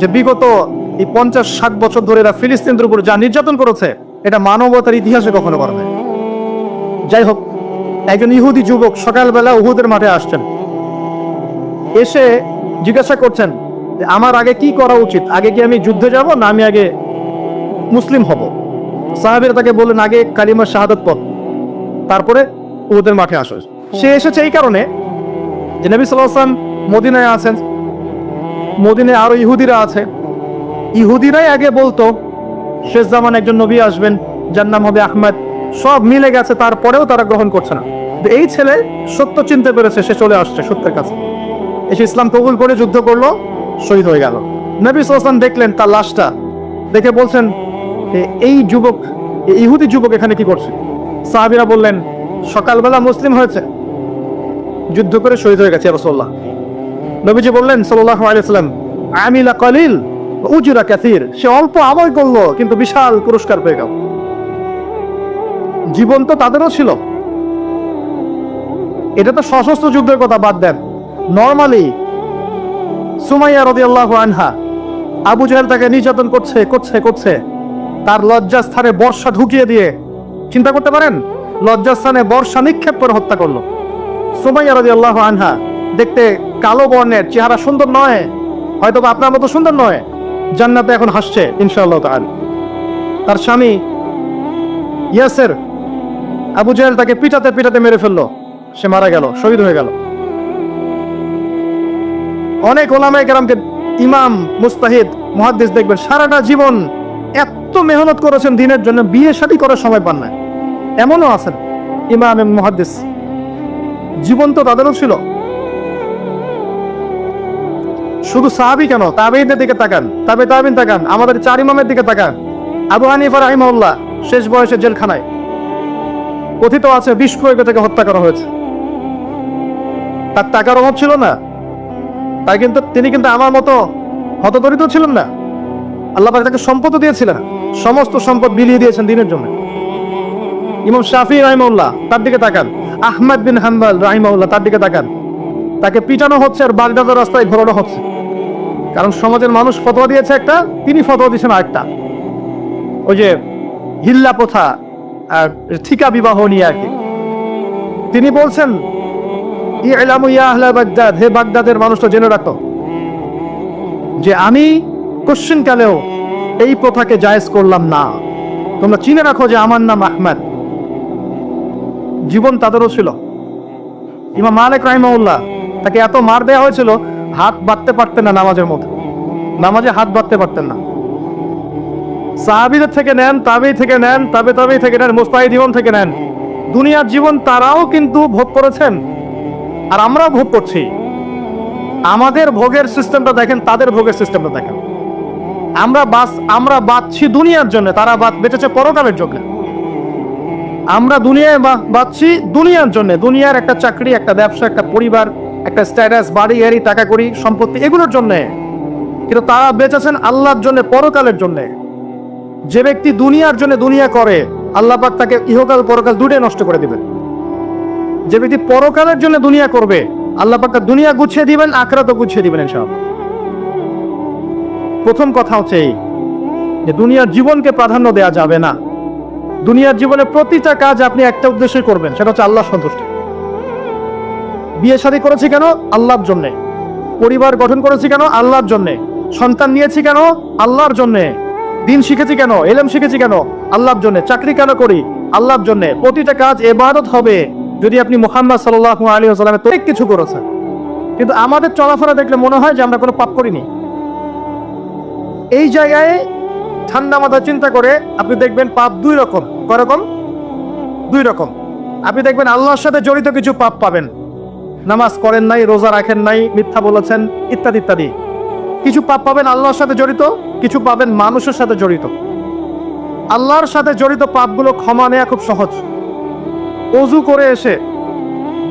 যে বিগত এই 50-60 বছর ধরে এরা ফিলিস্তিনদের উপর যা নির্যাতন করেছে, এটা মানবতার ইতিহাসে কখনো করা হয়। যাই হোক, একজন ইহুদি যুবক সকালবেলা উহুদের মাঠে আসছেন, এসে জিজ্ঞাসা করছেন যে আমার আগে কি করা উচিত, আগে কি আমি যুদ্ধে যাব না আমি আগে মুসলিম হব? সাহাবীরা তাকে বললেন আগে কালিমা শাহাদাত পড়, তারপরে উহুদের মাঠে আসো। সে এসেছে এই কারণে যে নবী সাল্লাল্লাহু আলাইহি ওয়াসাল্লাম মদিনায় আছেন, মদিনায় আরো ইহুদিরা আছে। ইহুদিরাই আগে বলতো শেষ জামানে একজন নবী আসবেন, যার নাম হবে আহমদ। সব মিলে গেছে, তারপরেও তারা গ্রহণ করছে না। এই ছেলে সত্য চিনতে পেরেছে, সে চলে আসছে সত্যের কাছে, এসে ইসলাম কবুল করে যুদ্ধ করলো, শহীদ হয়ে গেল। নবী সাল্লাল্লাহু আলাইহি ওয়াসাল্লাম দেখলেন তার লাশটা, দেখে বলছেন এই যুবক, ইহুদি যুবক এখানে কি করছে? সাহাবীরা বললেন সকালবেলা মুসলিম হয়েছে, যুদ্ধ করে শহীদ হয়ে গেছে ইয়া রাসূলুল্লাহ। নবীজি বললেন সাল্লাল্লাহু আলাইহি ওয়াসাল্লাম আমিলা কালিল উজরা কাসীর, সে অল্প আমল করলো কিন্তু বিশাল পুরস্কার পেয়ে গেল। জীবন তো তাদেরও ছিল। এটা তো সশস্ত্র যুদ্ধের কথা বাদ দেন, নরমালি সুমাইয়া রাদিয়াল্লাহু আনহা, আবু জাহেল তাকে নির্যাতন করছে করছে করছে, তার লজ্জাস্থানে বর্ষা ঢুকিয়ে দিয়ে, চিন্তা করতে পারেন, লজ্জাস্থানে বর্ষা নিক্ষেপ করে হত্যা করলো। সুমাইয়া রাদিয়াল্লাহু আনহা দেখতে কালো বর্ণের, চেহারা সুন্দর নয়, হয়তো বা আপনার মতো সুন্দর নয়, জান্নাতে এখন হাসছে ইনশাআল্লাহ তাআলা। তার স্বামী ইয়াসের, আবু জাহেল তাকে পিটাতে পিটাতে মেরে ফেললো, সে মারা গেল, শহীদ হয়ে গেল। অনেক ওলামায়ে কেরামকে, ইমাম, মুস্তাহিদ, মুহাদ্দিস দেখবেন সারাটা জীবন এত মেহনত করেছেন দিনের জন্য, বিয়ে শাদী করার সময় পান না, এমনও আছেন ইমাম এবং মুহাদ্দিস। জীবন তো তাদেরও ছিল। শুধু সাহাবী কেন, তাবেঈনদের দিকে তাকান, তাবেঈন তাকান, আমাদের 4 ইমামের দিকে তাকান। আবু হানিফা রাহিমাহুল্লাহ শেষ বয়সে জেলখানায়, কথিত আছে 20 কোটি থেকে হত্যা করা হয়েছে। তার টাকার অভাব ছিল না, তাই কিন্তু তিনি কিন্তু আমার মতো হতদরিদ্র ছিলেন না। আল্লাহ পাক তাকে সম্পদও দিয়েছিলেন, সমস্ত সম্পদ বিলিয়ে দিয়েছেন দিনের জন্য। ইমাম শাফিঈ রাহিমাহুল্লাহ, তার দিকে তাকান। আহমদ বিন হাম্বল রাহিমাহুল্লাহ, তার দিকে তাকান। তাকে পিটানো হচ্ছে আর বাগদাদের রাস্তায় ঘোরানো হচ্ছে, কারণ সমাজের মানুষ ফতোয়া দিয়েছে একটা, তিনি ফতোয়া দিয়েছেন আরেকটা। ওই যে হিল্লা প্রথা আর ঠিকা বিবাহ নিয়ে আর কি, তিনি বলছেন ইলামু ইয়া আহলা বাগদাদ, হে বাগদাদের মানুষটা জেনে রাখো যে আমি কোশ্চিনকালেও এই প্রথাকে জায়েজ করলাম না, তোমরা চিনে রাখো যে আমার নাম আহমদ। জীবন তাদেরও ছিল। ইমাম মালিক রাহিমাহুল্লাহ, তাকে এত মার দেওয়া হয়েছিল, হাত বাঁধতে পারতেন না নামাজের মধ্যে, নামাজে হাত বাঁধতে পারতেন না। সাহাবীদের থেকে নেন, তাবেঈ থেকে নেন, তাবেঈ থেকে নেন, মুস্তাহিদ ইমাম থেকে নেন, দুনিয়ার জীবন তারাও কিন্তু ভোগ করেছেন আর আমরাও ভোগ করছি। আমাদের ভোগের সিস্টেমটা দেখেন, তাদের ভোগের সিস্টেমটা দেখেন। আমরা বাঁচছি দুনিয়ার জন্য, তারা বেঁচেছে পরকালের জন্য। আমরা দুনিয়ায় বাঁচছি দুনিয়ার জন্য, দুনিয়ার একটা চাকরি, একটা ব্যবসা, একটা পরিবার, একটা স্ট্যাটাস, বাড়ি গাড়ি, টাকা কড়ি, সম্পত্তি, এগুলোর জন্য। কিন্তু তারা বেঁচেছেন আল্লাহর জন্য, পরকালের জন্য। যে ব্যক্তি দুনিয়ার জন্য দুনিয়া করে, আল্লাহ পাক তাকে ইহকাল পরকাল দুটোই নষ্ট করে দিবেন। যে ব্যক্তি পরকালের জন্য দুনিয়া করবে, আল্লাহ পাক তার দুনিয়া গুছিয়ে দিবেন, আখিরাতও গুছিয়ে দিবেন ইনশাআল্লাহ। প্রথম কথা হচ্ছে এই যে দুনিয়ার জীবনকে প্রাধান্য দেওয়া যাবে না। দুনিয়ার জীবনে প্রতিটা কাজ আপনি একটা উদ্দেশ্যে করবেন, সেটা হচ্ছে আল্লাহ সন্তুষ্টি। বিয়ে শাদী করেছি কেন? আল্লাহর জন্যে। পরিবার গঠন করেছি কেন? আল্লাহর জন্যে। সন্তান নিয়েছি কেন? আল্লাহর জন্যে। দিন শিখেছি কেন? ইলম শিখেছি কেন? আল্লাহর জন্যে। চাকরি কেন করি? আল্লাহর জন্যে। প্রতিটা কাজ ইবাদত হবে যদি আপনি মুহাম্মদ সাল্লাল্লাহু আলাইহি ওয়াসাল্লামের অনেক কিছু করেছেন। কিন্তু আমাদের চলাফেরা দেখলে মনে হয় যে আমরা কোনো পাপ করিনি। এই জায়গায় ঠান্ডা মাথায় চিন্তা করে আপনি দেখবেন পাপ 2 রকম। কয় রকম? 2 রকম। আপনি দেখবেন আল্লাহর সাথে জড়িত কিছু পাপ পাবেন, নামাজ করেন নাই, রোজা রাখেন নাই, মিথ্যা বলেছেন, ইত্যাদি ইত্যাদি। কিছু পাপ পাবেন আল্লাহর সাথে জড়িত, কিছু পাবেন মানুষের সাথে জড়িত। আল্লাহর সাথে জড়িত পাপগুলো ক্ষমা নেওয়া খুব সহজ। ওযু করে এসে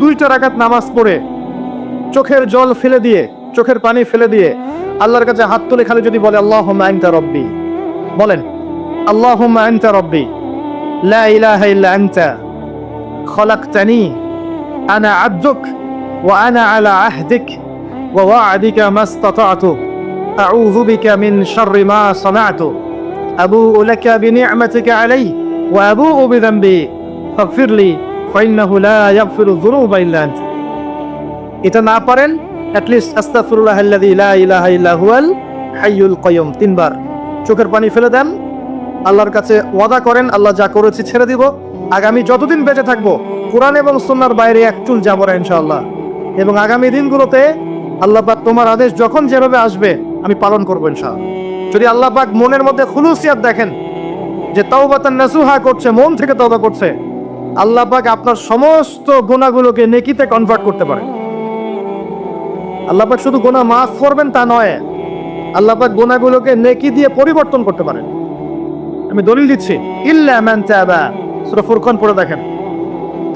2টা রাকাত নামাজ পড়ে চোখের জল ফেলে দিয়ে, চোখের পানি ফেলে দিয়ে আল্লাহর কাছে হাত তুলে খালি যদি বলে আল্লাহুম্মা আনতা রাব্বি, বলেন আল্লাহুম্মা আনতা রাব্বি লা ইলাহা ইল্লা আনতা খলাকতানি আনা আবদুক ওয়া আনা আলা আহদিক ওয়া ওয়া'দিকা মাস্তাতা'তু আউযু বিকা মিন শাররি মা সানাতু আবুউ লাকা বিনি'মাতিকা আলাইহি ওয়া আবুউ বিযামবি ফাগফিরলি ফাইন্নাহু লা ইয়াগফিরুয যুনুবা ইল্লা আনতা। এটা না পারেন অ্যাটলিস্ট আস্তাগফিরুল্লাহাল্লাযী লা ইলাহা ইল্লা হুয়াল হাইয়ুল কাইয়ুম 3 বার চোখের পানি ফেলে দেন, আল্লাহর কাছে ওয়াদা করেন আল্লাহ যা করেছি ছেড়ে দিব, আগামী যতদিন বেঁচে থাকবো কোরআন এবং সুন্নাহর বাইরে এক চুল যাব না ইনশাআল্লাহ। এবং আগামী দিনগুলোতে আল্লাহ পাক তোমার আদেশ যখন যেভাবে আসবে আমি পালন করবো ইনশাআল্লাহ। যদি আল্লাহ পাক মনের মধ্যে খুলুসিয়াত দেখেন যে তাওবাতান নাসুহা করছে, মন থেকে তওবা করছে, আল্লাহ পাক আপনার সমস্ত গুনাহগুলোকে নেকিতে কনভার্ট করতে পারে। আল্লাহ পাক শুধু গুনাহ মাফ করবেন তা নয়, আল্লাহ পাক গুনাহগুলোকে নেকি দিয়ে পরিবর্তন করতে পারেন। আমি দলিল দিচ্ছি, ইল্লা মান তাবা, সূরা ফুরকান পড়ে দেখেন।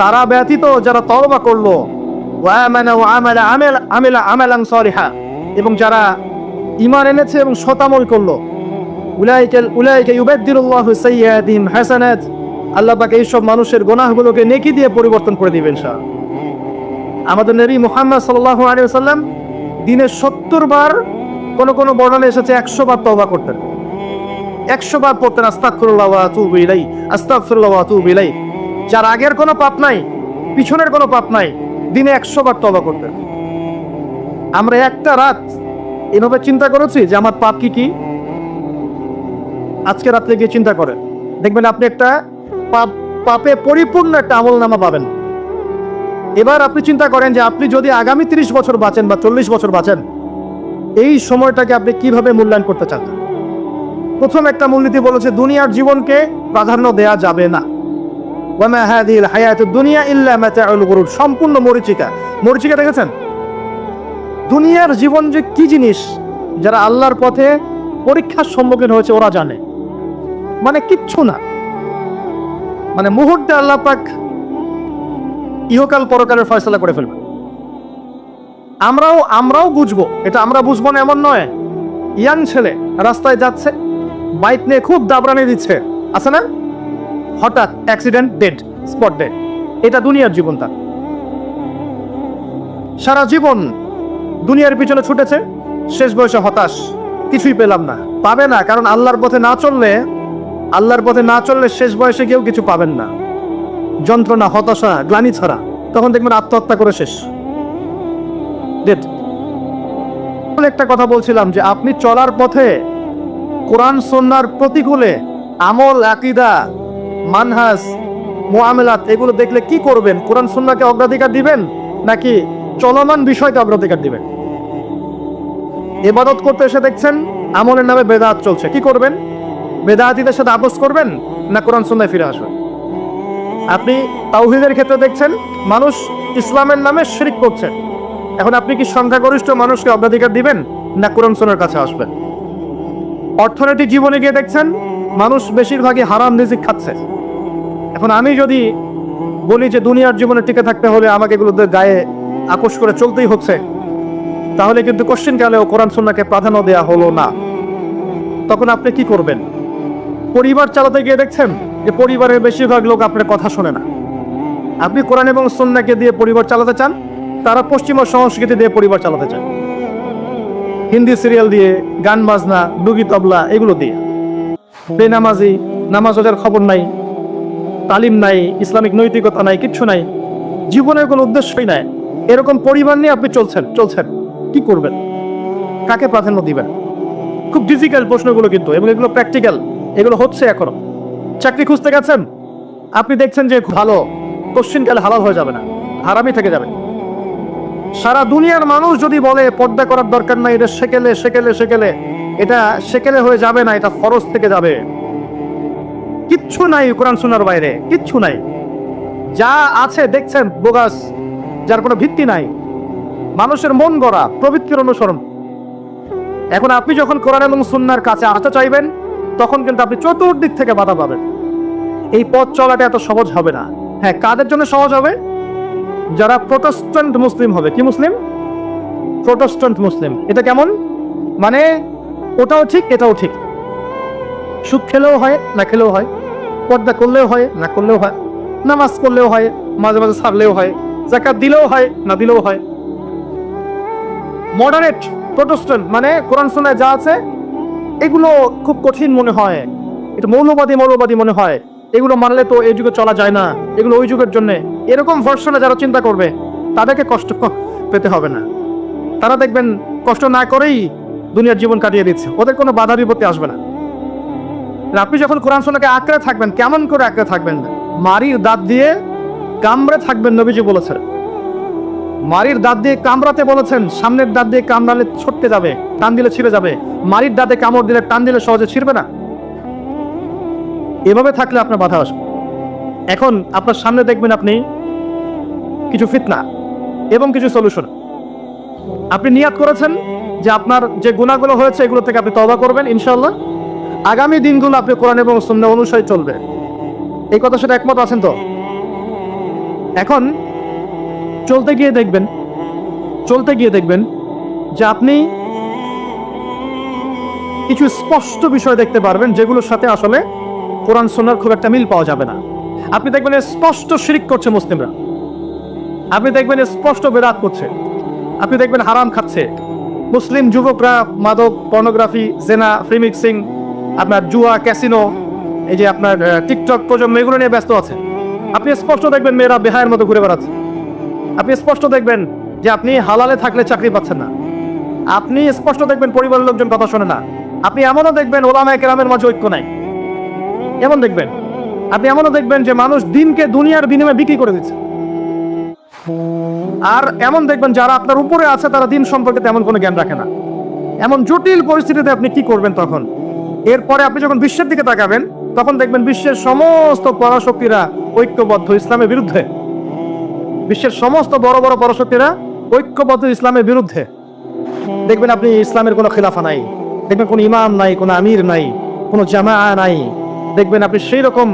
তারা ব্যতীত যারা তওবা করলো, ওয়া আমানা ওয়া আমিলা আমালান সালিহা, এবং যারা ঈমান এনেছে এবং সৎ আমল করলো, উলাইকা ইউবাদদিলুল্লাহু সাইয়্যাতিহিম হাসানাত, আল্লাহ পাক এই সব মানুষের গুনাহগুলোকে নেকি দিয়ে পরিবর্তন করে দিবেন ইনশাআল্লাহ। আমাদের নবী মুহাম্মদ সাল্লাল্লাহু আলাইহি ওয়াসাল্লাম দিনে 70 বার, কোন বর্ণনা এসেছে 100 বার তওবা করতেন। 100 বার পড়তেন আস্তাগফিরুল্লাহ ওয়া আতুবু ইলাইহি, আস্তাগফিরুল্লাহ ওয়া আতুবু ইলাইহি। যার আগের কোনো পাপ নাই, পিছনের কোনো পাপ নাই, দিনে 100 বার তওবা করতেন। আমরা একটা রাত এভাবে চিন্তা করেছি যে আমার পাপ কি কি। আজকে রাত্রে গিয়ে চিন্তা করেন, দেখবেন আপনি একটা পাপে পরিপূর্ণ একটা আমলনামা পাবেন। এবার আপনি চিন্তা করেন যে আপনি যদি আগামী 30 বছর বাঁচেন বা 40 বছর বাঁচেন, এই সময়টাকে আপনি কিভাবে মূল্যায়ন করতে চান। প্রথম একটা মূলনীতি বলেছে দুনিয়ার জীবনকে প্রাধান্য দেয়া যাবে না। ওয়া মা হাযিহিল হায়াতুদ দুনিয়া ইল্লা মাতাউল গুরুর, সম্পূর্ণ মরিচিকা দেখেছেন? দুনিয়ার জীবন যে কি জিনিস, যারা আল্লাহর পথে পরীক্ষার সম্মুখীন হয়েছে ওরা জানে। মানে কিচ্ছু না, মানে মুহূর্তে আল্লাহ পাক ইহকাল পরকালের ফয়সালা করে ফেলবে। আমরাও বুঝবো, এটা আমরা বুঝবো না এমন নয়। ইয়াং ছেলে রাস্তায় যাচ্ছে, বাইক নিয়ে খুব দাবরানি দিচ্ছে, আছে না? হঠাৎ অ্যাক্সিডেন্ট, ডেড, স্পট ডেড। এটা দুনিয়ার জীবন। তার সারা জীবন দুনিয়ার পিছনে ছুটেছে, শেষ বয়সে হতাশ, কিছুই পেলাম না। পাবে না, কারণ আল্লাহর পথে না চললে শেষ বয়সে কেউ কিছু পাবেন না। যন্ত্রণা, হতাশা, গ্লানি ছাড়া। তখন দেখবেন আত্মহত্যা করে শেষ, ডেড। একটা কথা বলছিলাম যে আপনি চলার পথে কোরআন সুন্নাহর প্রতিকূলে আমল, আকীদা, মানহাজ, মুআমালাত এগুলো দেখলে কি করবেন? কোরআন সুন্নাহকে অগ্রাধিকার দিবেন নাকি চলমান বিষয়কে অগ্রাধিকার দিবেন? ইবাদত করতে এসে দেখছেন আমলের নামে বেদাত চলছে, কি করবেন? বেদাতীদের সাথে আপোস করবেন না কোরআন সুন্নাহে ফিরে আসবেন? আপনি তাওহীদের ক্ষেত্রে দেখছেন মানুষ ইসলামের নামে শিরক করছে, এখন আপনি কি সংখ্যাগরিষ্ঠ মানুষকে অগ্রাধিকার দিবেন না কোরআন সুন্নাহর কাছে আসবেন? অর্থনৈতিক জীবনে গিয়ে দেখছেন মানুষ বেশিরভাগই হারাম রিজিক খাচ্ছে। এখন আমি যদি বলি যে দুনিয়ার জীবনে টিকে থাকতে হলে আমাকে এগুলোতে গায়ে আকোশ করে চলতেই হচ্ছে, তাহলে কিন্তু কোশ্চেন কালেও কোরআন সুন্নাহকে প্রাধান্য দেওয়া হলো না। তখন আপনি কি করবেন? পরিবার চালাতে গিয়ে দেখছেন যে পরিবারের বেশিরভাগ লোক আপনার কথা শোনে না। আপনি কোরআন এবং সুন্নাহকে দিয়ে পরিবার চালাতে চান, তারা পশ্চিমা সংস্কৃতি দিয়ে পরিবার চালাতে চান, হিন্দি সিরিয়াল দিয়ে, গান বাজনা, ডুগি তবলা এগুলো দিয়ে। বেনামাজি, নামাজ রোজার খবর নাই, তালিম নাই, ইসলামিক নৈতিকতা নাই, কিচ্ছু নাই, জীবনের কোনো উদ্দেশ্যই নাই। এরকম পরিবার নিয়ে আপনি চলছেন, কি করবেন? কাকে প্রাধান্য দিবেন? খুব ডিফিকাল্ট প্রশ্নগুলো কিন্তু, এবং এগুলো প্র্যাকটিক্যাল, এগুলো হচ্ছে এখনো। চাকরি খুঁজতে গেছেন, আপনি দেখছেন যে ভালো, কোশ্চেন কালে হালাল হয়ে যাবে না, হারামই থেকে যাবে। সারা দুনিয়ার মানুষ যদি বলে পর্দা করার দরকার নাই, এটা সেকেলে, এটা সেকেলে হয়ে যাবে না, এটা ফরজ থেকে যাবে। কিচ্ছু নাই কোরআন সুন্নাহর বাইরে, কিচ্ছু নাই। যা আছে দেখছেন বোগাস, যার কোনো ভিত্তি নাই, মানুষের মন গড়া, প্রবৃত্তির অনুসরণ। এখন আপনি যখন কোরআন এবং সুন্নাহর কাছে আসতে চাইবেন, তখন কিন্তু আপনি চতুর্দিক থেকে বাধা পাবেন। এই পথ চলাটা এত সহজ হবে না। হ্যাঁ, কাদের জন্য সহজ হবে? যারা প্রোটেস্ট্যান্ট মুসলিম হবে। কি মুসলিম? প্রোটেস্ট্যান্ট মুসলিম। এটা কেমন? মানে ওটাও ঠিক, এটাও ঠিক, সুদ খেলেও হয়, না খেলেও হয়, পর্দা করলেও হয়, না করলেও হয়, নামাজ পড়লেও হয়, মাঝে মাঝে ছাড়লেও হয়, যাকাত দিলেও হয়, না দিলেও হয়। মডারেট প্রোটেস্ট্যান্ট মানে কোরআন সুন্নায় যা আছে এগুলো খুব কঠিন মনে হয়, এটা মৌলবাদী মনে হয়, এগুলো মানলে তো এই যুগে চলা যায় না, এগুলো ওই যুগের জন্য, এরকম ভার্সনে যারা চিন্তা করবে তাদেরকে কষ্ট পেতে হবে না। তারা দেখবেন কষ্ট না করেই দুনিয়ার জীবন কাটিয়ে দিচ্ছে, ওদের কোনো বাধা বিপত্তি আসবে না। আপনি যখন কোরআন সুন্নাহকে আঁকড়ে থাকবেন, কেমন করে আঁকড়ে থাকবেন? মারির দাঁত দিয়ে কামড়ে থাকবেন, নবীজি বলেছেন। মারির দাঁত দিয়ে কামড়াতে বলেছেন, সামনের দাঁত দিয়ে কামড়ালে ছটকে যাবে, টান দিলে ছিঁড়ে যাবে। মারির দাঁতে কামড় দিলে টান দিলে সহজে ছিঁড়বে না। এভাবে থাকলে আপনার বাধা আসবে। এখন আপনার সামনে দেখবেন আপনি কিছু ফিতনা এবং কিছু সলিউশন। আপনি নিয়াত করেছেন যে আপনার যে গুনাহগুলো হয়েছে এগুলো থেকে আপনি তওবা করবেন ইনশাআল্লাহ, আগামী দিনগুলো আপনি কোরআন এবং সুন্নাহ অনুসারে চলবে, এই কথা সাথে একমত আছেন তো? এখন চলতে গিয়ে দেখবেন যে আপনি কিছু স্পষ্ট বিষয় দেখতে পারবেন যেগুলোর সাথে আসলে কোরআন সুন্নাহর খুব একটা মিল পাওয়া যাবে না। আপনি দেখবেন স্পষ্ট শিরক করছে মুসলিমরা, আপনি দেখবেন স্পষ্ট বেদাত করছে, আপনি দেখবেন হারাম খাচ্ছে মুসলিম যুবকরা, মাদক, পর্নোগ্রাফি, জেনা, ফ্রি মিক্সিং, আপনার জুয়া, ক্যাসিনো, এই যে আপনার টিকটক প্রজন্ম, এগুলো নিয়ে ব্যস্ত আছে। আপনি স্পষ্ট দেখবেন মেয়েরা বেহায়ের মতো ঘুরে বেড়াচ্ছে। আপনি স্পষ্ট দেখবেন যে আপনি হালালে থাকলে চাকরি পাচ্ছেন না। আপনি স্পষ্ট দেখবেন পরিবারের লোকজন কথা শোনে না। আপনি এমনও দেখবেন ওলামায়ে কেরামের মাঝে ঐক্য নাই, এমন দেখবেন। আপনি এমনও দেখবেন যে মানুষ দিনকে দুনিয়ার বিনিময়ে বিক্রি করে দিচ্ছে। আর এমন দেখবেন যারা আপনার উপরে আছে তারা দিন সম্পর্কে তেমন কোনো জ্ঞান রাখে না। এমন জটিল পরিস্থিতিতে আপনি কি করবেন তখন? এরপরে আপনি যখন বিশ্বের দিকে তাকাবেন তখন দেখবেন বিশ্বের সমস্ত পরাশক্তিরা ঐক্যবদ্ধ ইসলামের বিরুদ্ধে। বিশ্বের সমস্ত বড় বড় পরাশক্তিরা ঐক্যবদ্ধ ইসলামের বিরুদ্ধে। দেখবেন আপনি ইসলামের কোনো খিলাফা নাই, দেখবেন কোনো ইমাম নাই, কোনো আমির নাই, কোনো জামাআ নাই। দেখবেন আপনি সেই রকম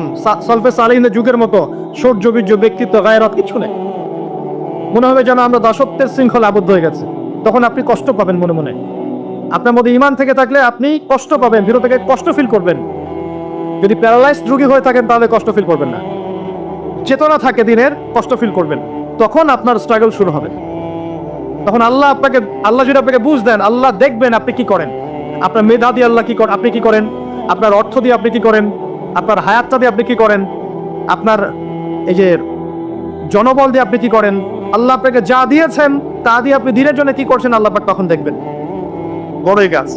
সলফে সালিহিনের যুগের মতো সৌর্য বীর্য, ব্যক্তিত্ব, গায়রত কিছু নেই। মনে হবে যেন আমরা দাসত্বের শৃঙ্খলা আবদ্ধ হয়ে গেছে। তখন আপনি কষ্ট পাবেন মনে মনে। আপনার মধ্যে ঈমান থেকে থাকলে আপনি কষ্ট পাবেন, ভিতর থেকে কষ্ট ফিল করবেন। যদি প্যারালাইজড রোগী হয়ে থাকেন তাহলে কষ্ট ফিল করবেন না। চেতনা থাকে দিনের, কষ্ট ফিল করবেন। তখন আপনার স্ট্রাগল শুরু হবে। তখন আল্লাহ যদি আপনাকে বুঝ দেন, আল্লাহ দেখবেন আপনি কি করেন। আপনার মেধা দিয়ে আল্লাহ কি করেন, আপনি কি করেন, আপনার অর্থ দিয়ে আপনি কি করেন, আপনার হায়াতটা দিয়ে আপনি কি করেন, আপনার এই যে জনবল দিয়ে আপনি কি করেন, আল্লাহ আপনাকে যা দিয়েছেন তা দিয়ে আপনি দিনের জন্য কি করছেন আল্লাহ পাক তখন দেখবেন। বড়ই গাছ,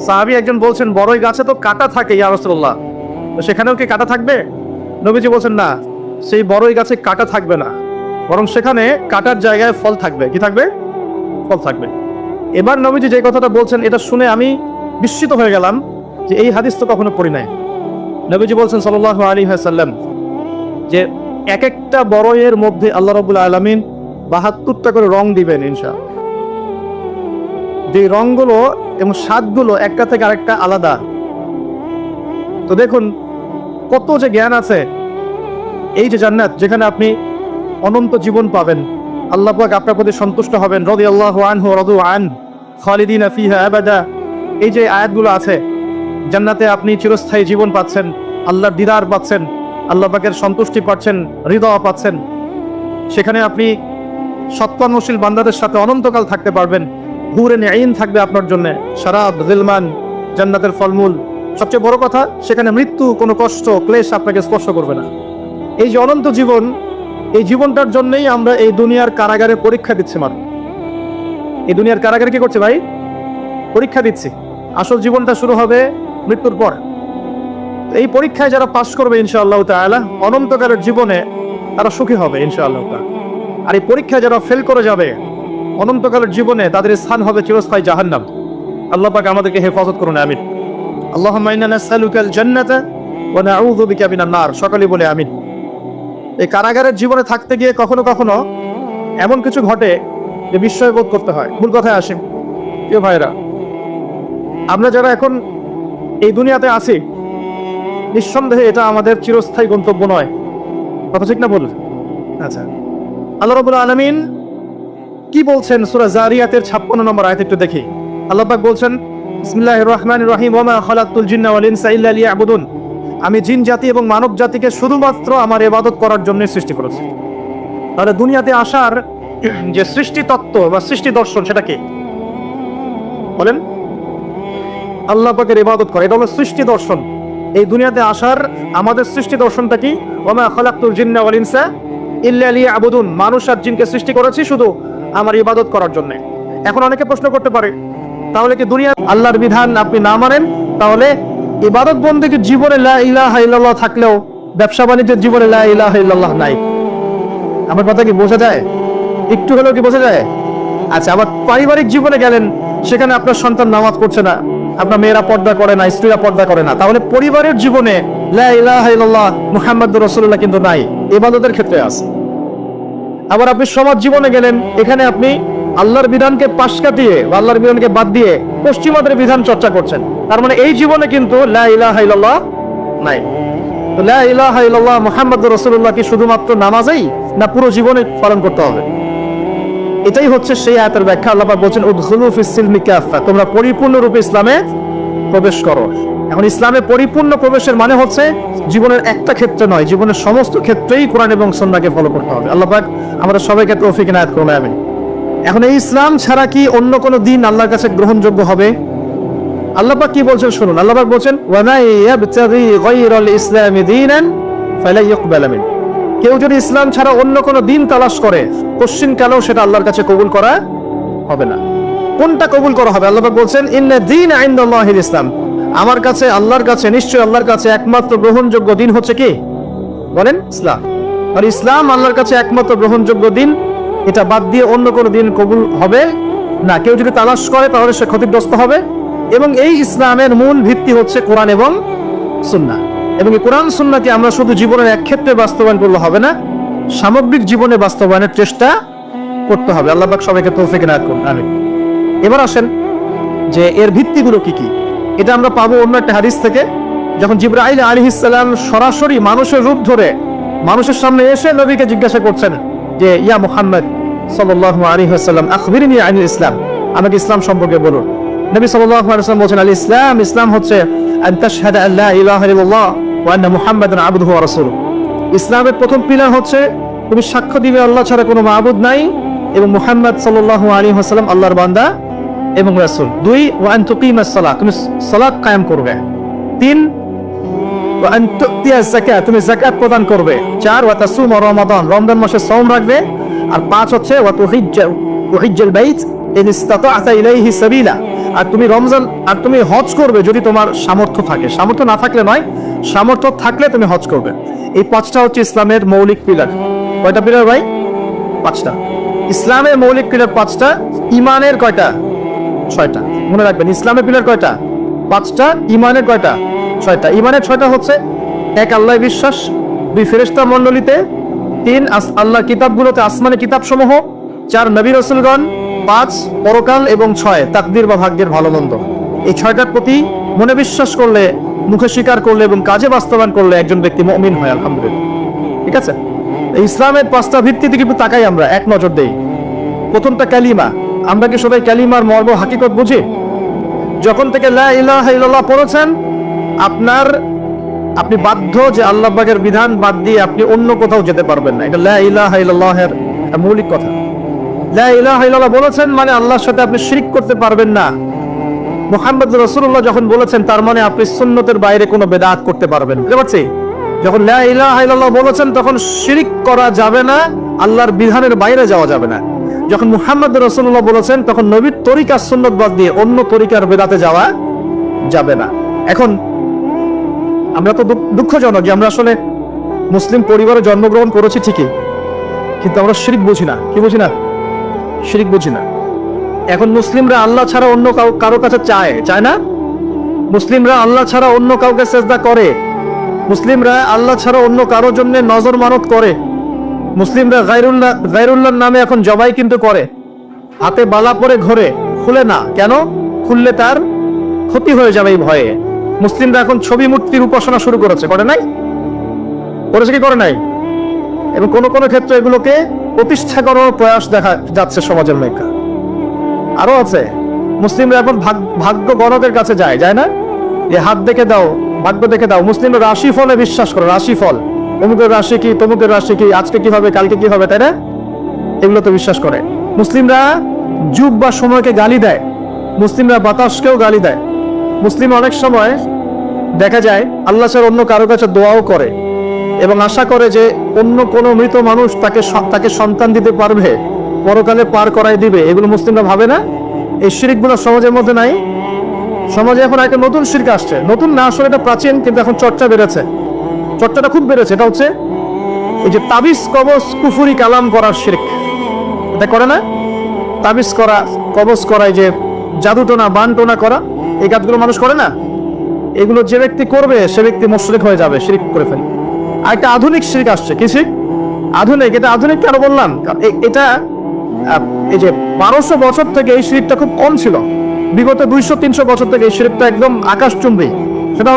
সাহাবী একজন বলছেন বড়ই গাছে তো কাঁটা থাকে ইয়া রাসূলুল্লাহ, তো সেখানেও কি কাঁটা থাকবে? নবীজি বলছেন না, সেই বড়ই গাছে কাঁটা থাকবে না, বরং সেখানে কাঁটার জায়গায় ফল থাকবে। কি থাকবে? ফল থাকবে। এবার নবীজি যে কথাটা বলছেন এটা শুনে আমি বিস্মিত হয়ে গেলাম যে এই হাদিস তো কখনো পড়ি নাই। নবীজি বলছেন সাল্লাল্লাহু আলাইহি ওয়াসাল্লাম যে এক একটা বড়ইয়ের মধ্যে আল্লাহ রাব্বুল আলামিন ৭২টা করে রং দিবেন ইনশাআল্লাহ। যে রংগুলো এবং স্বাদগুলো একটা থেকে আরেকটা আলাদা। তো দেখুন কত যে জ্ঞান আছে। এই যে জান্নাত, যেখানে আপনি অনন্ত জীবন পাবেন, আল্লাহ পাক আপনার প্রতি সন্তুষ্ট হবেন, রাদিয়াল্লাহু আনহু ওয়া রাদু আন খালিদিনা ফিহা আবাদা। এই যে আয়াতগুলো আছে, জান্নাতে আপনি চিরস্থায়ী জীবন পাচ্ছেন, আল্লাহর দিদার পাচ্ছেন, আল্লাহ পাকের সন্তুষ্টি পাচ্ছেন, হৃদয় পাচ্ছেন। সেখানে আপনি সৎকর্মশীল বান্দাদের সাথে অনন্তকাল থাকতে পারবেন। হুরে আইন থাকবে আপনার জন্য, শারাব, জিলমান, জান্নাতের ফলমূল। সবচেয়ে বড় কথা, সেখানে মৃত্যু, কোনো কষ্ট, ক্লেশ আপনাকে স্পর্শ করবে না। এই যে অনন্ত জীবন, এই জীবনটার জন্যই আমরা এই দুনিয়ার কারাগারে পরীক্ষা দিচ্ছি। মানুষ এই দুনিয়ার কারাগারে কি করছে ভাই? পরীক্ষা দিচ্ছি। আসল জীবনটা শুরু হবে মৃত্যুর পর। এই পরীক্ষায় যারা পাস করবে ইনশাআল্লাহ তাআলা, অনন্তকালের জীবনে তারা সুখী হবে ইনশাআল্লাহ তাআলা। আর এই পরীক্ষায় যারা ফেল করে যাবে, অনন্তকালের জীবনে তাদের স্থান হবে চিরস্থায়ী জাহান্নাম। আল্লাহ পাক আমাদেরকে হেফাজত করুন, আমিন। আল্লাহুম্মা ইন্না নাসআলুকাল জান্নাতা ওয়া নাউযু বিকা মিনান নার। সকলে বলে আমিন। এই কারাগারের জীবনে থাকতে গিয়ে কখনো কখনো এমন কিছু ঘটে যে বিস্ময় বোধ করতে হয়। মূল কথায় আসি, প্রিয় ভাইরা, আমরা যারা এখন এই দুনিয়াতে আছি, নিঃসন্দেহে এটা আমাদের চিরস্থায়ী গন্তব্য নয়। কথা ঠিক না বলুন? আচ্ছা, আল্লাহ রাব্বুল আলামিন কি বলছেন সূরা জারিয়াতের 56 নম্বর আয়াত একটু দেখি। আল্লাহ পাক বলছেন, বিসমিল্লাহির রহমানির রহিম, ওয়া মা খালাকতুল জিন্না ওয়াল ইনসা ইল্লা লিয়াবুদুন। আমি জিন জাতি এবং মানব জাতিকে শুধুমাত্র আমার ইবাদত করার জন্য সৃষ্টি করেছি। তাহলে দুনিয়াতে আসার যে সৃষ্টি তত্ত্ব বা সৃষ্টি দর্শন, সেটা কি? বলেন, আল্লাহ পাকের ইবাদত করে। এটা হলো সৃষ্টি দর্শন। এই দুনিয়াতে আসার আমাদের সৃষ্টি দর্শনটা কি? ওয়া খালাকতুল জিন্না ওয়াল ইনসা ইল্লা লিয়াবুদুন। মানুষ আর জিনকে সৃষ্টি করেছি শুধু আমার ইবাদত করার জন্য। এখন অনেকে প্রশ্ন করতে পারে, তাহলে কি দুনিয়া আল্লাহর বিধান আপনি না মানেন, তাহলে ইবাদত বন্দেগীর জীবনে লা ইলাহা ইল্লাল্লাহ থাকলেও ব্যবসা বাণিজ্যের জীবনে লা ইলাহা ইল্লাল্লাহ নাই? আমার কথা কি বোঝা যায়? একটু হলেও কি বোঝা যায়? আচ্ছা, আবার পারিবারিক জীবনে গেলেন, সেখানে আপনার সন্তান নামাজ পড়ছে না, আপনার মেয়েরা পর্দা করে না, স্ত্রীরা পর্দা করে না, তাহলে পরিবারের জীবনে লা ইলাহা ইল্লাল্লাহ মুহাম্মাদুর রাসূলুল্লাহ কিন্তু নাই, ইবাদতের ক্ষেত্রে আছে। আবার আপনি সমাজ জীবনে গেলেন, এখানে আপনি আল্লাহর বিধানকে পাশ কাটিয়ে বা আল্লাহর বিধানকে বাদ দিয়ে পশ্চিমাদের বিধান চর্চা করছেন, তার মানে এই জীবনে কিন্তু লা ইলাহা ইল্লাল্লাহ নাই। তো লা ইলাহা ইল্লাল্লাহ মুহাম্মাদুর রাসূলুল্লাহ কি শুধুমাত্র নামাজেই, না পুরো জীবনে পালন করতে হবে? এটাই হচ্ছে সেই আয়াতের ব্যাখ্যা। আল্লাহ পাক বলেন উদখুলু ফিস সিলমি কাফা, তোমরা পরিপূর্ণরূপে ইসলামে প্রবেশ করো। এখন ইসলামে পরিপূর্ণ প্রবেশের মানে হচ্ছে জীবনের একটা ক্ষেত্রে নয়, জীবনের সমস্ত ক্ষেত্রেই কোরআন এবং সুন্নাহকে ফলো করতে হবে। আল্লাহ পাক আমাদের সবাইকে তৌফিক ইনায়াত করুন, আমিন। এখন এই ইসলাম ছাড়া কি অন্য কোনো দিন আল্লাহর কাছে গ্রহণযোগ্য হবে? আল্লাহ পাক কি বলছেন শুনুন। আল্লাহ পাক বলছেন ওয়া মা ইয়াবতাগি গায়রাল ইসলামি দীনান ফালা ইউকবাল মিন। কেউ যদি ইসলাম ছাড়া অন্য কোনো দিন তালাশ করে, কোশ্চিন কালেও সেটা আল্লাহর কাছে কবুল করা হবে না। কোনটা কবুল করা হবে? আল্লাহ পাক বলছেন ইন্না দীনা ইনদাল্লাহিল ইসলাম, আমার কাছে, আল্লাহর কাছে, নিশ্চয়ই আল্লাহর কাছে একমাত্র গ্রহণযোগ্য দিন হচ্ছে কি? বলেন, ইসলাম। আর ইসলাম আল্লাহর কাছে একমাত্র গ্রহণযোগ্য দিন, এটা বাদ দিয়ে অন্য কোনো দিন কবুল হবে না। কেউ যদি তালাশ করে তাহলে সে ক্ষতিগ্রস্ত হবে। এবং এই ইসলামের মূল ভিত্তি হচ্ছে কোরআন এবং সুন্নাহ। এবং এই কোরআন সুন্নাহকে আমরা শুধু জীবনের এক ক্ষেত্রে বাস্তবায়ন করলে হবে না, সামগ্রিক জীবনে বাস্তবায়নের চেষ্টা করতে হবে। আল্লাহ পাক সবাইকে তৌফিক ইনায়াত করুন, আমিন। এবার আসেন যে এর ভিত্তিগুলো কি কি। এটা আমরা পাবো অন্য একটা হাদিস থেকে, যখন জিবরাইল আলাইহিস সালাম সরাসরি মানুষের রূপ ধরে মানুষের সামনে এসে নবীকে জিজ্ঞাসা করছেন যে ইয়া মুহাম্মদ সাল্লাল্লাহু আলাইহি ওয়াসাল্লাম আখবিরনি আনিল ইসলাম, আমাকে ইসলাম সম্পর্কে বলুন। নবী সাল্লাল্লাহু আলাইহি ওয়াসাল্লাম বলেন আল ইসলাম, ইসলাম হচ্ছে আন তাশহাদা আল্লা ইলাহা ইল্লাল্লাহ ওয়া আন্না মুহাম্মাদান আবদুহু ওয়া রাসূলুহু। ইসলামের প্রথম পিলার হচ্ছে তুমি সাক্ষ্য দিবে আল্লাহ ছাড়া কোনো মাবুদ নাই এবং মুহাম্মদ সাল্লাল্লাহু আলাইহি ওয়াসাল্লাম আল্লাহর বান্দা এবং রাসূল। 2 ওয়া আন তুকিমাস সালাত, তুমি সালাত কায়েম করবে। 3 ওয়া আন তুতিয়াস যাকাত, তুমি যাকাত প্রদান করবে। 4 ওয়া তাসুম রমাদান, রমজান মাসে সাওম রাখবে। আর 5 হচ্ছে ওয়া তুহিজ্জাল বাইত ইন ইসতাতা'তা ইলাইহি সাবিলা, আর তুমি রমজান আর তুমি হজ করবে যদি তোমার সামর্থ্য থাকে। সামর্থ্য না থাকলে নয়, সামর্থ্য থাকলে তুমি হজ করবে। এই 5টা হচ্ছে ইসলামের মৌলিক পিলার। কয়টা পিলার ভাই? 5টা। ইসলামের মৌলিক পিলার 5টা। ঈমানের কয়টা? 6টা। মনে রাখবেন, ইসলামের পিলার কয়টা? 5টা। ঈমানের কয়টা? 6টা। ঈমানের 6টা হচ্ছে 1 আল্লাহ বিশ্বাস, 2 ফেরেশতা মণ্ডলীতে, 3 আল্লাহর কিতাবগুলোতে, আসমানি কিতাবসমূহ, 4 নবী রাসূলগণ, 5 পরকাল এবং 6 তাকদীর বা ভাগ্যের ভালো মন্দ। এই 6টার প্রতি মনে বিশ্বাস করলে, মুখে স্বীকার করলে এবং কাজে বাস্তবায়ন করলে একজন ব্যক্তি মুমিন হয়, আলহামদুলিল্লাহ। ঠিক আছে? এই ইসলামের 5টা ভিত্তি দিকে একটু তাকাই, আমরা এক নজর দেই। প্রথমটা কালিমা। আমরা কি সবাই কালিমার মর্ম হাকিকত বুঝি? যখন থেকে লা ইলাহা ইল্লাল্লাহ পড়েছেন, আপনি বাধ্য যে আল্লাহ পাকের বিধান বাদ দিয়ে আপনি অন্য কোথাও যেতে পারবেন না। এটা লা ইলাহা ইল্লাল্লাহের মৌলিক কথা। লা ইলাহা ইল্লাল্লাহ বলেছেন মানে আল্লাহর সাথে আপনি শিরক করতে পারবেন না। মুহাম্মদ রাসূলুল্লাহ যখন বলেছেন, তার মানে আপনি সুন্নতের বাইরে কোনো বেদাত করতে পারবেন। বুঝতে পারছি? যখন লা ইলাহা ইল্লাল্লাহ বলেছেন তখন শিরক করা যাবে না, আল্লাহর বিধানের বাইরে যাওয়া যাবে না। যখন মুহাম্মদ রাসূলুল্লাহ বলেছেন তখন নবীর তরিকা সুন্নত বাদ দিয়ে অন্য তরিকার বেদাতে যাওয়া যাবে না। এখন আমরা তো দুঃখজনক যে আমরা আসলে মুসলিম পরিবারে জন্মগ্রহণ করেছি ঠিকই, কিন্তু আমরা শিরক বুঝি না। কি বুঝি না? শিরক বুঝি না। এখন মুসলিমরা আল্লাহ ছাড়া অন্য কারো কাছে চায় না। মুসলিমরা আল্লাহ ছাড়া অন্য কাউকে সেজদা করে। মুসলিমরা আল্লাহ ছাড়া অন্য কারোর জন্য নজর মানত করে। মুসলিমরা গায়রুল্লাহর নামে এখন জবাই কিন্তু করে। হাতে বালা পরে ঘোরে, খুলে না। কেন? খুললে তার ক্ষতি হয়ে যাবে এই ভয়ে। মুসলিমরা এখন ছবি মূর্তির উপাসনা শুরু করেছে, করে নাই? করেছে কি করে নাই? এবং কোন কোন ক্ষেত্রে এগুলোকে প্রতিষ্ঠা করার প্রয়াস দেখা যাচ্ছে সমাজের মধ্যে। আরো আছে, মুসলিমরা এখন ভাগ্য গণকের কাছে যায় না? যে হাত দেখে দাও, ভাগ্য দেখে দাও। মুসলিমরা রাশি ফলে বিশ্বাস করে, রাশি ফল, অমুকের রাশি কি, তমুকের রাশি কি, আজকে কি হবে, কালকে কি হবে, তাই না? এগুলো তো বিশ্বাস করে। মুসলিমরা যুগ বা সময়কে গালি দেয়। মুসলিমরা বাতাসকেও গালি দেয়। মুসলিম অনেক সময় দেখা যায় আল্লাহ ছাড়া অন্য কারো কাছে দোয়াও করে এবং আশা করে যে অন্য কোনো মৃত মানুষ তাকে সন্তান দিতে পারবে, পরকালে পার করাই দিবে। এগুলো মুসলিমরা ভাবে না। এই শিরকগুলো সমাজের মধ্যে নাই। সমাজে এখন একটা নতুন শিরক আসছে, নতুন না আসলে এটা প্রাচীন, কিন্তু এখন চর্চা বেড়েছে, চর্চাটা খুব বেড়েছে। এটা হচ্ছে এই যে তাবিজ কবজ কুফুরি কালাম করার শিরক। এটা করে না? তাবিজ করা, কবজ করা, এই যে জাদু টোনা বান টোনা করা, এই কাজগুলো মানুষ করে না? এগুলো যে ব্যক্তি করবে সে ব্যক্তি মুশরিক হয়ে যাবে, শিরক করে ফেলে। আর একটা আধুনিক শিরক আসছে। কি শিরক? আধুনিক। এটা আধুনিক কেন বললাম? এটা এই যে 1200 বছর থেকে এই শিরকটা খুব কম ছিল। বিগত 200-300 বছর থেকে এই শিরকটা একদম আকাশচুম্বী। সেটা